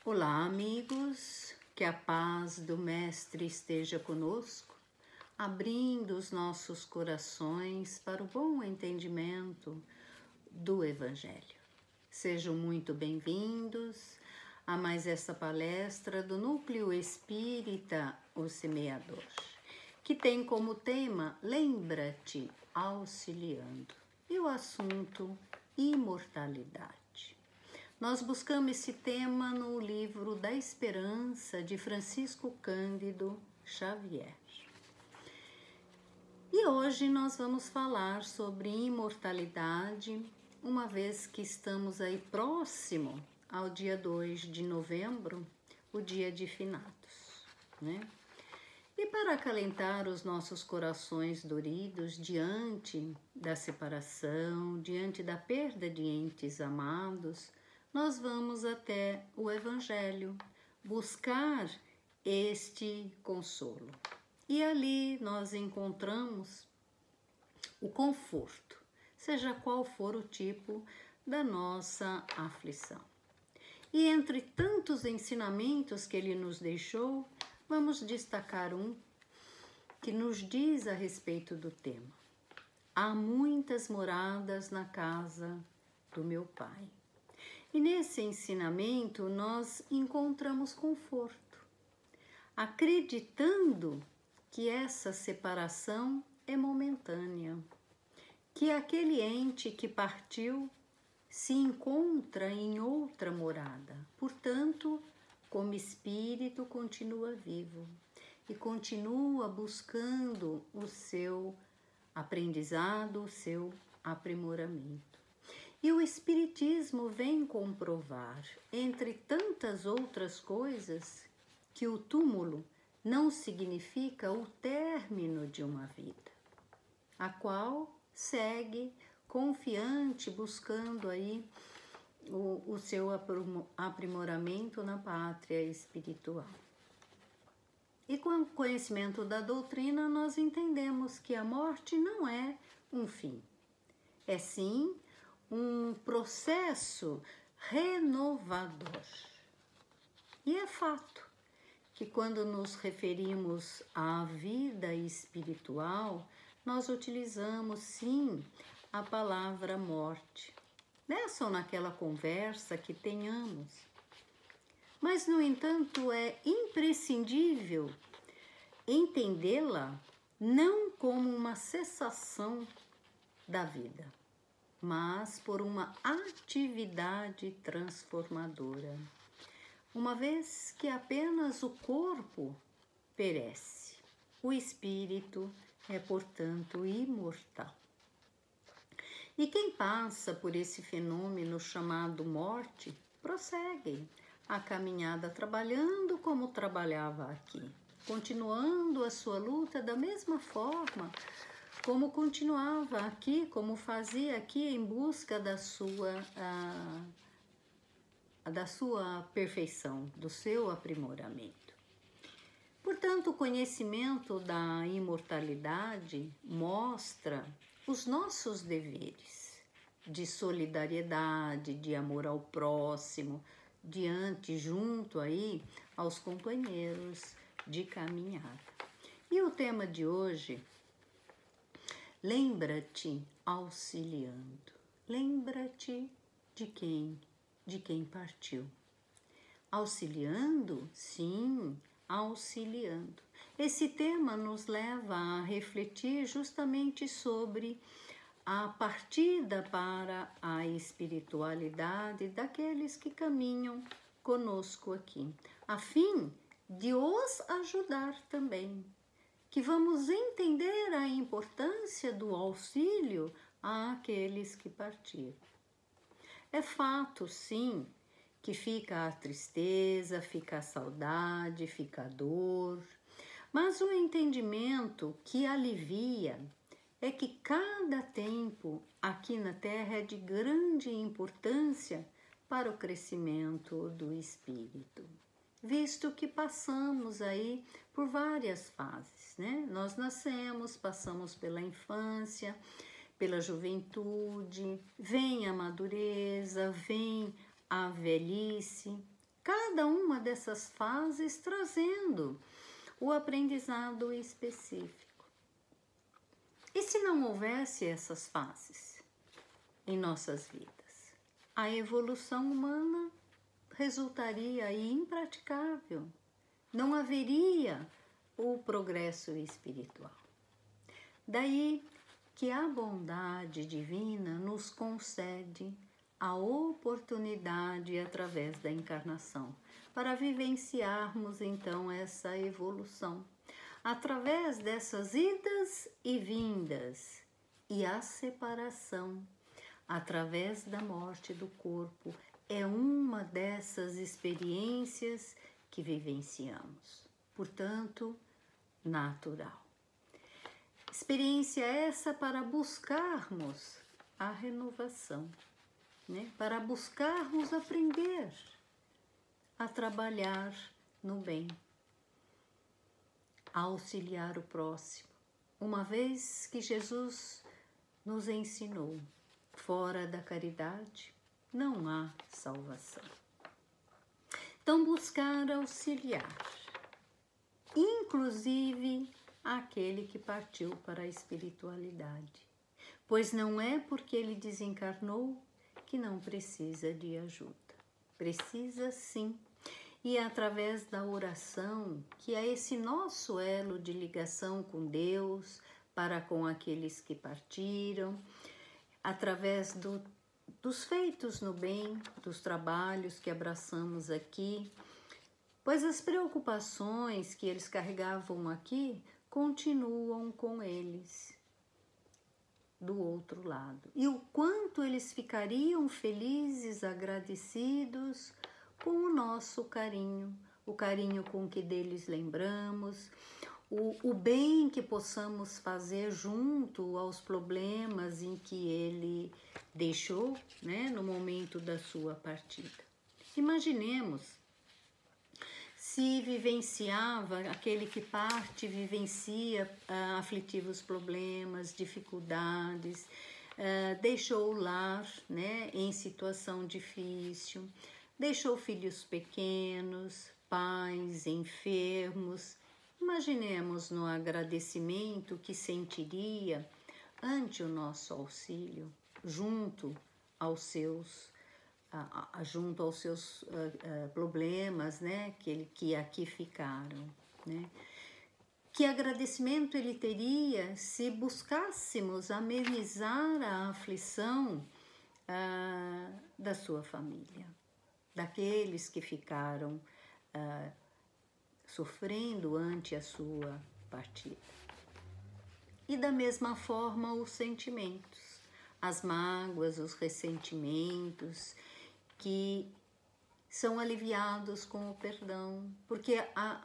Olá, amigos, que a paz do Mestre esteja conosco, abrindo os nossos corações para o bom entendimento do Evangelho. Sejam muito bem-vindos a mais essa palestra do Núcleo Espírita, o Semeador, que tem como tema Lembra-te auxiliando e o assunto imortalidade. Nós buscamos esse tema no livro da Esperança de Francisco Cândido Xavier. E hoje nós vamos falar sobre imortalidade, uma vez que estamos aí próximo ao dia 2 de novembro, o dia de finados, né? E para acalentar os nossos corações doridos diante da separação, diante da perda de entes amados, nós vamos até o Evangelho buscar este consolo. E ali nós encontramos o conforto, seja qual for o tipo da nossa aflição. E entre tantos ensinamentos que ele nos deixou, vamos destacar um que nos diz a respeito do tema. Há muitas moradas na casa do meu Pai. E nesse ensinamento nós encontramos conforto, acreditando que essa separação é momentânea, que aquele ente que partiu se encontra em outra morada, portanto, como espírito continua vivo e continua buscando o seu aprendizado, o seu aprimoramento. E o Espiritismo vem comprovar, entre tantas outras coisas, que o túmulo não significa o término de uma vida, a qual segue confiante, buscando aí o seu aprimoramento na pátria espiritual. E com o conhecimento da doutrina, nós entendemos que a morte não é um fim, é sim um processo renovador. E é fato que quando nos referimos à vida espiritual, nós utilizamos sim a palavra morte, nessa ou naquela conversa que tenhamos. Mas, no entanto, é imprescindível entendê-la não como uma cessação da vida, mas por uma atividade transformadora, uma vez que apenas o corpo perece, o espírito é, portanto, imortal. E quem passa por esse fenômeno chamado morte, prossegue a caminhada trabalhando como trabalhava aqui, continuando a sua luta da mesma forma como continuava aqui, como fazia aqui em busca da sua perfeição, do seu aprimoramento. Portanto, o conhecimento da imortalidade mostra os nossos deveres de solidariedade, de amor ao próximo, junto aí aos companheiros de caminhada. E o tema de hoje, lembra-te auxiliando. Lembra-te de quem partiu. Auxiliando? Sim, auxiliando. Esse tema nos leva a refletir justamente sobre a partida para a espiritualidade daqueles que caminham conosco aqui, a fim de os ajudar também, que vamos entender a importância do auxílio àqueles que partiram. É fato, sim, que fica a tristeza, fica a saudade, fica a dor, mas o entendimento que alivia é que cada tempo aqui na Terra é de grande importância para o crescimento do espírito, visto que passamos aí por várias fases, né? Nós nascemos, passamos pela infância, pela juventude, vem a madureza, vem a velhice, cada uma dessas fases trazendo o aprendizado específico. E se não houvesse essas fases em nossas vidas? A evolução humana resultaria aí impraticável. Não haveria o progresso espiritual. Daí que a bondade divina nos concede a oportunidade através da encarnação para vivenciarmos então essa evolução. Através dessas idas e vindas e a separação, através da morte do corpo, é uma dessas experiências que vivenciamos. Portanto, natural. Experiência essa para buscarmos a renovação, né? Para buscarmos aprender a trabalhar no bem, a auxiliar o próximo, uma vez que Jesus nos ensinou, fora da caridade não há salvação. Então, buscar auxiliar, inclusive aquele que partiu para a espiritualidade, pois não é porque ele desencarnou que não precisa de ajuda. Precisa sim, e é através da oração, que é esse nosso elo de ligação com Deus, para com aqueles que partiram, através dos feitos no bem, dos trabalhos que abraçamos aqui, pois as preocupações que eles carregavam aqui continuam com eles do outro lado. E o quanto eles ficariam felizes, agradecidos com o nosso carinho, o carinho com que deles lembramos, o bem que possamos fazer junto aos problemas em que ele deixou, né, no momento da sua partida. Imaginemos se vivenciava, aquele que parte vivencia aflitivos problemas, dificuldades, deixou o lar, né, em situação difícil, deixou filhos pequenos, pais enfermos. Imaginemos no agradecimento que sentiria ante o nosso auxílio, junto aos seus problemas, né, que aqui ficaram, né? Que agradecimento ele teria se buscássemos amenizar a aflição da sua família, daqueles que ficaram sofrendo ante a sua partida. E da mesma forma os sentimentos, as mágoas, os ressentimentos, que são aliviados com o perdão, porque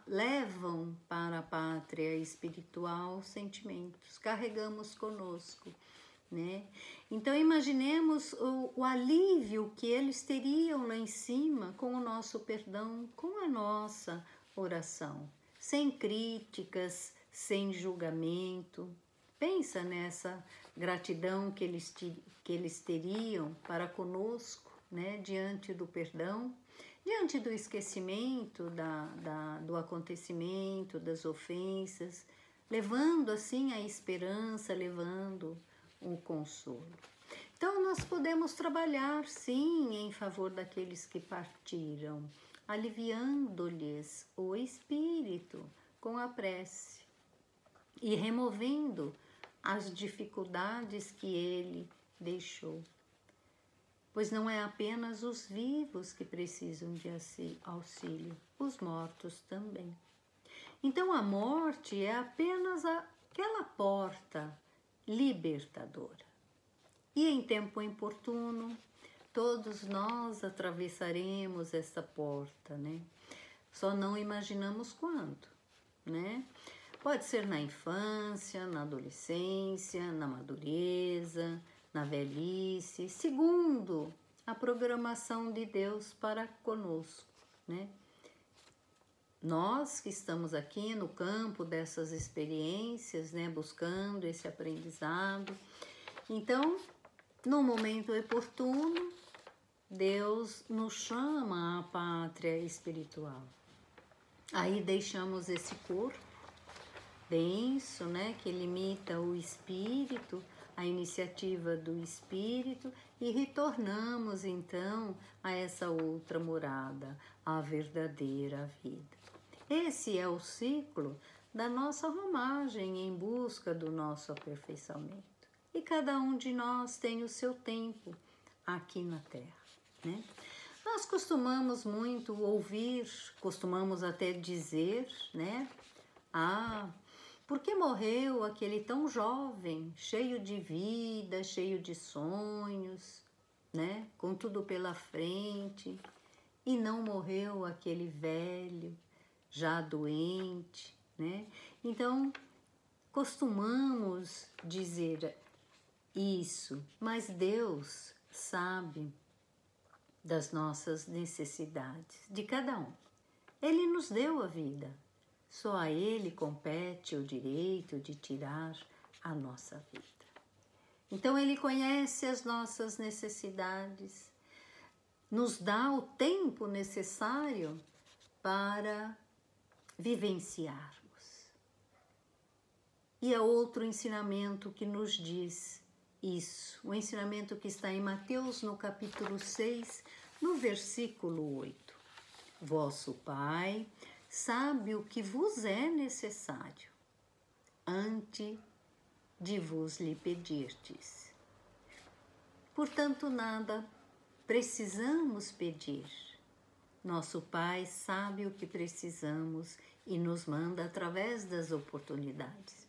levam para a pátria espiritual sentimentos, carregamos conosco, né? Então imaginemos o alívio que eles teriam lá em cima com o nosso perdão, com a nossa oração, sem críticas, sem julgamento. Pensa nessa gratidão que eles teriam para conosco, né, diante do perdão, diante do esquecimento do acontecimento, das ofensas, levando assim a esperança, levando o consolo. Então nós podemos trabalhar sim em favor daqueles que partiram, aliviando-lhes o espírito com a prece e removendo as dificuldades que ele deixou. Pois não é apenas os vivos que precisam de auxílio, os mortos também. Então a morte é apenas aquela porta libertadora. E em tempo oportuno, todos nós atravessaremos essa porta, né? Só não imaginamos quando, né? Pode ser na infância, na adolescência, na madureza, na velhice, segundo a programação de Deus para conosco, né? Nós que estamos aqui no campo dessas experiências, né, buscando esse aprendizado. Então, no momento oportuno, Deus nos chama à pátria espiritual. Aí deixamos esse corpo denso, né, que limita o espírito, a iniciativa do espírito, e retornamos então a essa outra morada, a verdadeira vida. Esse é o ciclo da nossa romagem em busca do nosso aperfeiçoamento. E cada um de nós tem o seu tempo aqui na Terra, né? Nós costumamos muito ouvir, costumamos até dizer, né? Por que morreu aquele tão jovem, cheio de vida, cheio de sonhos, né? Com tudo pela frente, e não morreu aquele velho, já doente, né? Então, costumamos dizer isso, mas Deus sabe das nossas necessidades, de cada um. Ele nos deu a vida, só a Ele compete o direito de tirar a nossa vida. Então Ele conhece as nossas necessidades, nos dá o tempo necessário para vivenciarmos. E é outro ensinamento que nos diz isso, o ensinamento que está em Mateus, no capítulo 6, no versículo 8. Vosso Pai sabe o que vos é necessário, antes de vos lhe pedirdes. Portanto, nada precisamos pedir. Nosso Pai sabe o que precisamos e nos manda através das oportunidades.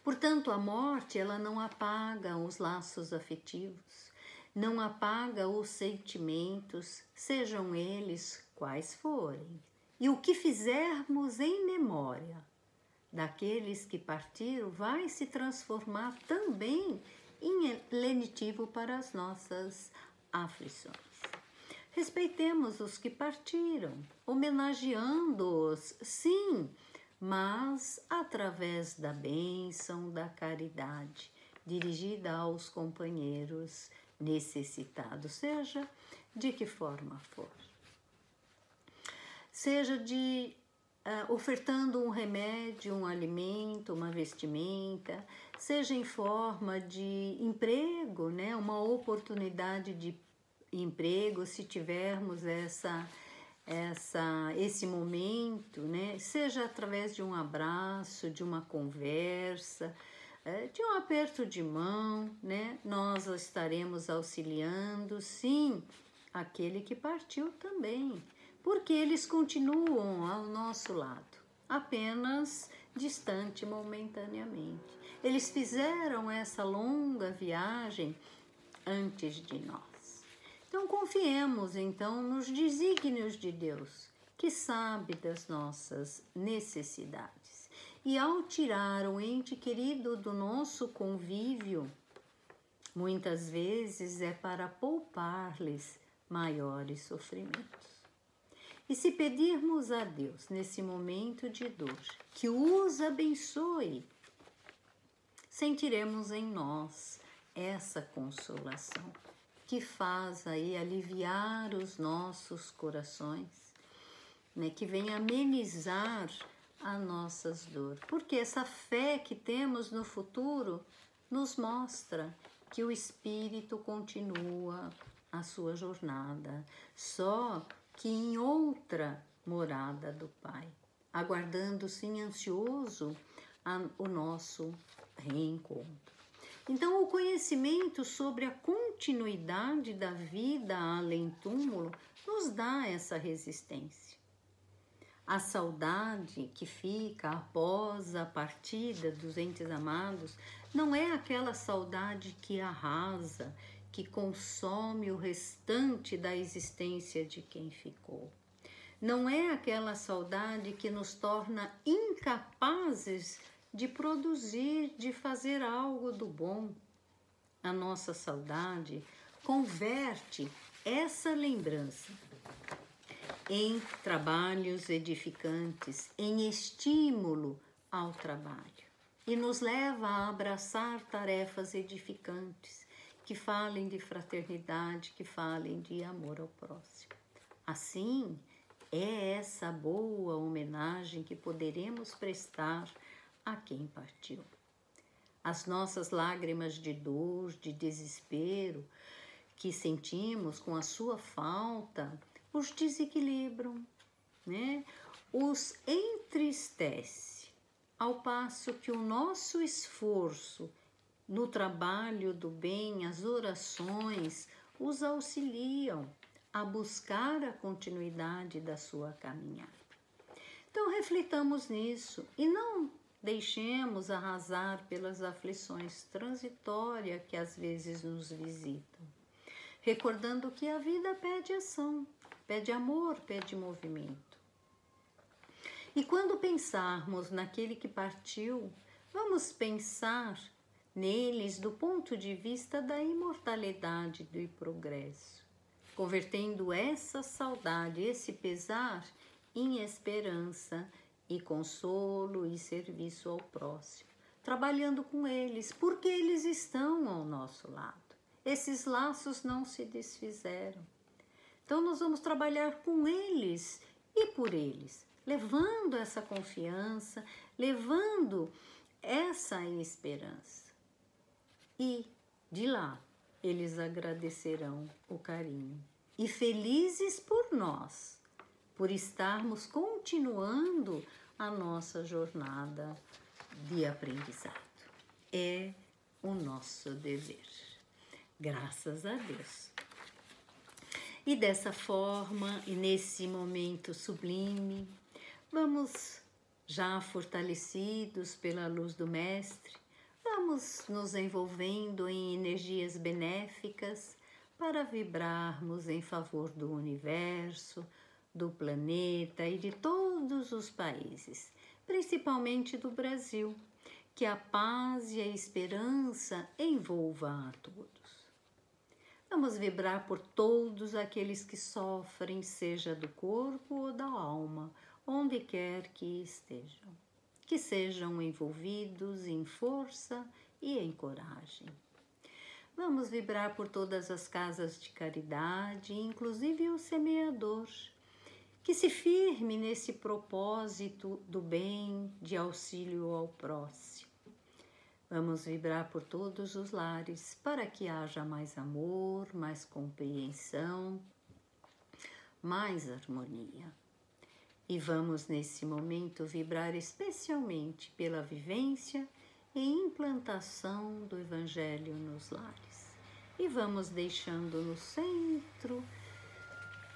Portanto, a morte, ela não apaga os laços afetivos, não apaga os sentimentos, sejam eles quais forem. E o que fizermos em memória daqueles que partiram vai se transformar também em lenitivo para as nossas aflições. Respeitemos os que partiram, homenageando-os, sim, mas através da bênção da caridade, dirigida aos companheiros necessitados, seja de que forma for. Seja ofertando um remédio, um alimento, uma vestimenta, seja em forma de emprego, né? Uma oportunidade de emprego, se tivermos esse momento, né? Seja através de um abraço, de uma conversa, de um aperto de mão, né? Nós estaremos auxiliando, sim, aquele que partiu também, porque eles continuam ao nosso lado, apenas distante momentaneamente. Eles fizeram essa longa viagem antes de nós. Então, confiemos, então, nos desígnios de Deus, que sabe das nossas necessidades. E ao tirar o ente querido do nosso convívio, muitas vezes é para poupar-lhes maiores sofrimentos. E se pedirmos a Deus, nesse momento de dor, que os abençoe, sentiremos em nós essa consolação, que faz aí aliviar os nossos corações, né, que vem amenizar as nossas dores. Porque essa fé que temos no futuro nos mostra que o Espírito continua a sua jornada, só que em outra morada do Pai, aguardando sim ansioso o nosso reencontro. Então, o conhecimento sobre a continuidade da vida além-túmulo nos dá essa resistência. A saudade que fica após a partida dos entes amados não é aquela saudade que arrasa, que consome o restante da existência de quem ficou. Não é aquela saudade que nos torna incapazes de produzir, de fazer algo do bom. A nossa saudade converte essa lembrança em trabalhos edificantes, em estímulo ao trabalho, e nos leva a abraçar tarefas edificantes que falem de fraternidade, que falem de amor ao próximo. Assim, é essa boa homenagem que poderemos prestar a quem partiu. As nossas lágrimas de dor, de desespero que sentimos com a sua falta, os desequilibram, né? Os entristece, ao passo que o nosso esforço no trabalho do bem, as orações, os auxiliam a buscar a continuidade da sua caminhada. Então, reflitamos nisso e não deixemos arrasar pelas aflições transitórias que às vezes nos visitam, recordando que a vida pede ação, pede amor, pede movimento. E quando pensarmos naquele que partiu, vamos pensar neles do ponto de vista da imortalidade do progresso, convertendo essa saudade, esse pesar, em esperança e consolo e serviço ao próximo, trabalhando com eles, porque eles estão ao nosso lado. Esses laços não se desfizeram. Então nós vamos trabalhar com eles e por eles, levando essa confiança, levando essa esperança. E de lá eles agradecerão o carinho. E felizes por nós, por estarmos continuando a nossa jornada de aprendizado. É o nosso dever. Graças a Deus. E dessa forma, e nesse momento sublime, vamos já fortalecidos pela luz do Mestre, vamos nos envolvendo em energias benéficas para vibrarmos em favor do universo, do planeta e de todos os países, principalmente do Brasil, que a paz e a esperança envolva a todos. Vamos vibrar por todos aqueles que sofrem, seja do corpo ou da alma, onde quer que estejam. Que sejam envolvidos em força e em coragem. Vamos vibrar por todas as casas de caridade, inclusive o semeador, que se firme nesse propósito do bem, de auxílio ao próximo. Vamos vibrar por todos os lares para que haja mais amor, mais compreensão, mais harmonia. E vamos nesse momento vibrar especialmente pela vivência e implantação do Evangelho nos lares. E vamos deixando no centro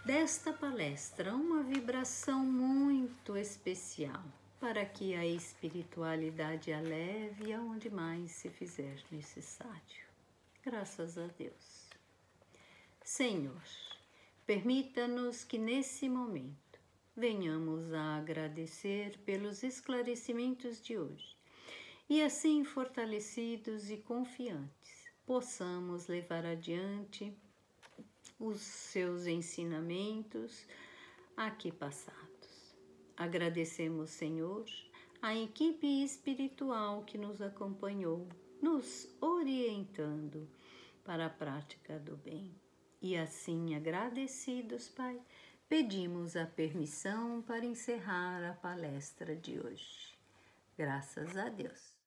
desta palestra uma vibração muito especial, para que a espiritualidade a leve aonde mais se fizer necessário. Graças a Deus. Senhor, permita-nos que nesse momento venhamos a agradecer pelos esclarecimentos de hoje e assim fortalecidos e confiantes possamos levar adiante os seus ensinamentos aqui passados. Agradecemos, Senhor, a equipe espiritual que nos acompanhou, nos orientando para a prática do bem. E assim, agradecidos, Pai, pedimos a permissão para encerrar a palestra de hoje. Graças a Deus.